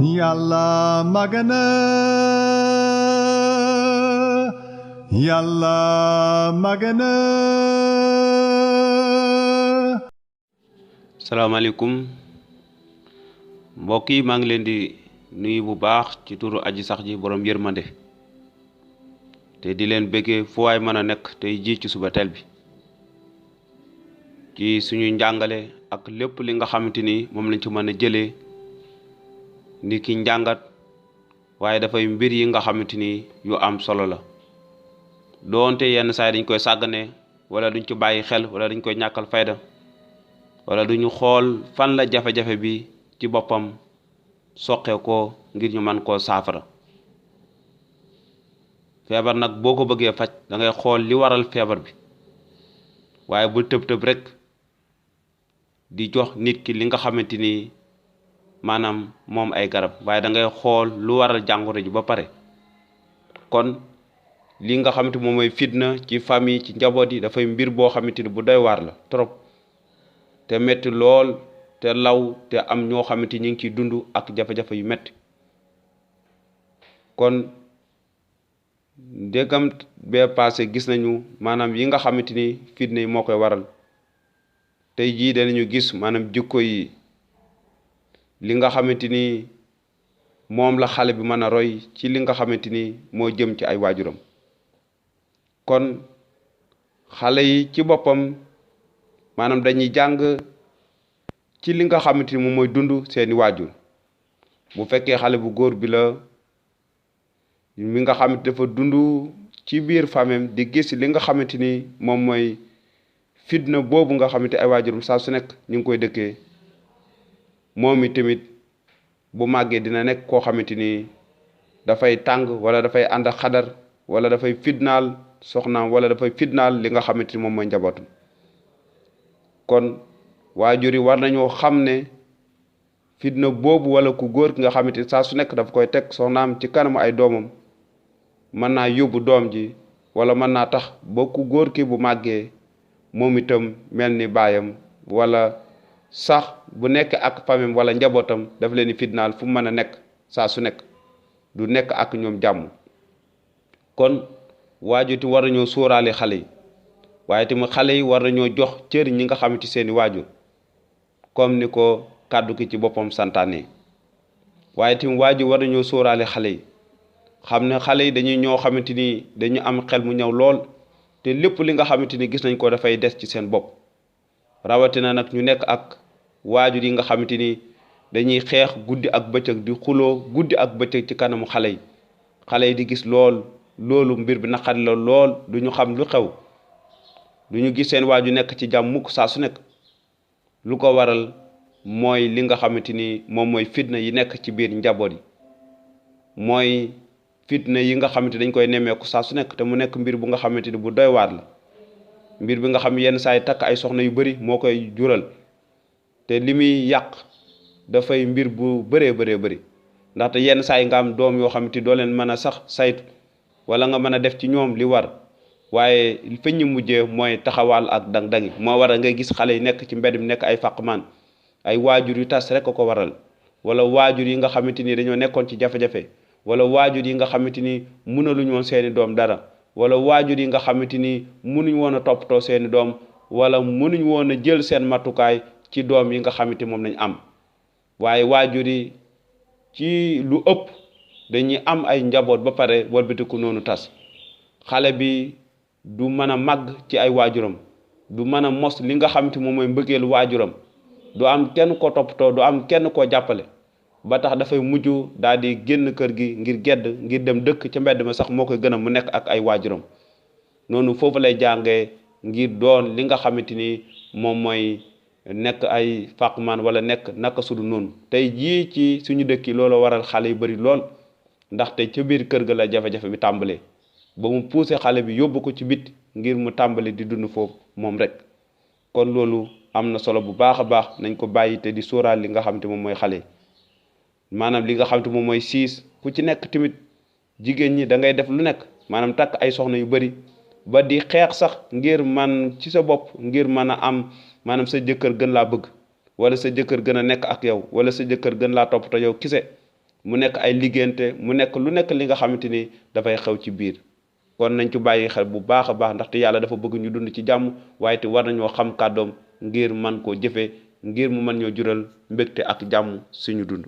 yàlla magana yàlla magana. salaamaaleykum mbokk yi, maa ngi leen di nuyu bu baax ci turu aji sax ji borom yërmande te di leen bëggee fu waay mën a nekk tey ji ci suba teel bi ci suñu njàngale ak lépp li nga xamante ni moom lañ ci mën a jëlee ni ki njàngat, waaye dafay mbir yi nga xamante ni yu am solo la doonte yenn saa yi dañ koy sàggane wala duñ ci bàyyi xel wala dañ koy ñàkkal fayda wala duñu xool fan la jafe-jafe bi ci boppam soqe ko ngir ñu mën koo saafara. feebar nag boo ko bëggee faj da ngay xool li waral feebar bi, waaye bul tëb-tëb rek di jox nit ki li nga xamante ni maanaam moom ay garab, waaye da ngay xool lu waral jàngoro ji ba pare. kon li nga xamante moom mooy fitna ci famille ci njaboot yi dafay mbir boo xamante ni bu doy waar la trop te metti lool te law te am ñoo xamante ñi ngi ciy dund ak jafe-jafe yu metti. kon ndegam bee passé gis nañu maanaam yi nga xamante ni fitna yi moo koy waral, tey jii danañu gis maanaam jikko yi li nga xamante ni moom la xale bi mën a roy ci li nga xamante ni moo jëm ci ay waajuram. kon xale yi ci boppam maanaam dañuy jàng ci li nga xamante ni moom mooy dund seeni waajur. bu fekkee xale bu góor bi la mi nga xamante dafa dund ci biir famem di gis li nga xamante ni moom mooy fitna boobu nga xamante ay waajuram saa su nekk ñu ngi koy dëkkee, moom i tamit bu màggee dina nekk koo xamante ni dafay tàng wala dafay ànd ak xadar wala dafay fitnaal soxnaam wala dafay fitnaal li nga xamante ni moom mooy njabootum. kon waajur yi war nañoo xam ne fitna boobu wala ku góor ki nga xamante ni saa su nekk dafa koy teg soxnaam ci kanamu ay doomam mën naa yóbbu doom ji wala mën naa tax ba ku góor ki bu màggee moom itam mel ni baayam, wala sax bu nekk ak famem wala njabootam daf leen di fitnaal fu mu mën a nekk saa su nekk du nekk ak ñoom jàmm. kon waajur ti war nañoo sóoraale xale yi, waaye tamit xale yi war nañoo jox cër ñi nga xam ci seeni waajur comme ni ko kàddu ki ci boppam santaane. waaye tamit waajur war nañoo sóoraale xale yi, xam ne xale yi dañuy ñoo xamante ni dañu am xel mu ñëw lool te lépp li nga xamante ni gis nañ ko dafay des ci seen bopp. rawatina nag ñu nekk ak waajur yi nga xamante ni dañuy xeex guddi ak bëccëg di xuloo guddi ak bëccëg ci kanamu xale yi di gis loolu mbir bi naqari la lool, du ñu xam lu xew, du ñu gis seen waajur nekk ci jàmm mukk saa su nekk. lu ko waral mooy li nga xamante ni moom mooy fitna yi nekk ci biir njaboot yi, mooy fitna yi nga xamante dañ koy nemmeeku saa su nekk te mu nekk mbir bu nga xamante ni bu doy waar la. mbir bi nga xam yenn saa yi takk ay soxna yu bari moo koy jural te li muy yàq dafay mbir bu bëree bari ndaxte yenn saa yi nga am doom yoo xamante doo leen mën a sax saytu wala nga mën a def ci ñoom li war, waaye fa ñu mujjee mooy taxawaal ak dang-dangi moo waral ngay gis xale yi nekk ci mbedd mi nekk ay faqmaan, ay waajur yu tas rek ko waral, wala waajur yi nga xamante ni dañoo nekkoon ci jafe-jafe, wala waajur yi nga xamante ni mënaluñu woon seeni doom dara, wala waajur yi nga xamante ni mënuñ woon a toppatoo seeni doom wala mënuñ woon a jël seen matukaay ci doom yi nga xamante moom lañ am. waaye waajur yi ci lu ëpp dañuy am ay njaboot ba pare walbatiku noonu tas. xale bi du mën a màgg ci ay waajuram, du mën a mos li nga xamante moom mooy mbëggeelu waajuram, du am kenn ko toppatoo, du am kenn koo jàppale, ba tax dafay mujj daal di génn kër gi ngir gedd ngir dem dëkk ca mbedd ma sax moo koy gën a mu nekk ak ay waajuram. noonu foofu lay jàngee ngir doon li nga xamante ni moom mooy nekk ay faqmaan wala nekk naka sudu noonu. tey jii ci suñu dëkk yi loolu waral xale yu bari lool, ndaxte ca biir kër ga la jafe-jafe bi tàmbalee ba mu poussé xale bi yóbbu ko ci bit ngir mu tàmbali di dund foofu moom rek. kon loolu am na solo bu baax a baax, nañ ko bàyyi te di sóoraal li nga xamante moom mooy xale, maanaam li nga xamante moom mooy siis ku ci nekk tamit jigéen ñi da ngay def lu nekk, maanaam takk ay soxna yu bari ba di xeex sax ngir man ci sa bopp ngir mën a am maanaam sa jëkkër gën laa bëgg wala sa jëkkër gën a nekk ak yow wala sa jëkkër gën laa toppatoo yow kise mu nekk ay liggéeyante mu nekk lu nekk li nga xamante ni dafay xew ci biir kon nañ ci bàyyi xel bu baax a baax ndaxte yàlla dafa bëgg ñu dund ci jàmm waaye te war nañoo xam kàddoom ngir man koo jëfe ngir mu mën ñoo jural mbégte ak jàmm suñu dund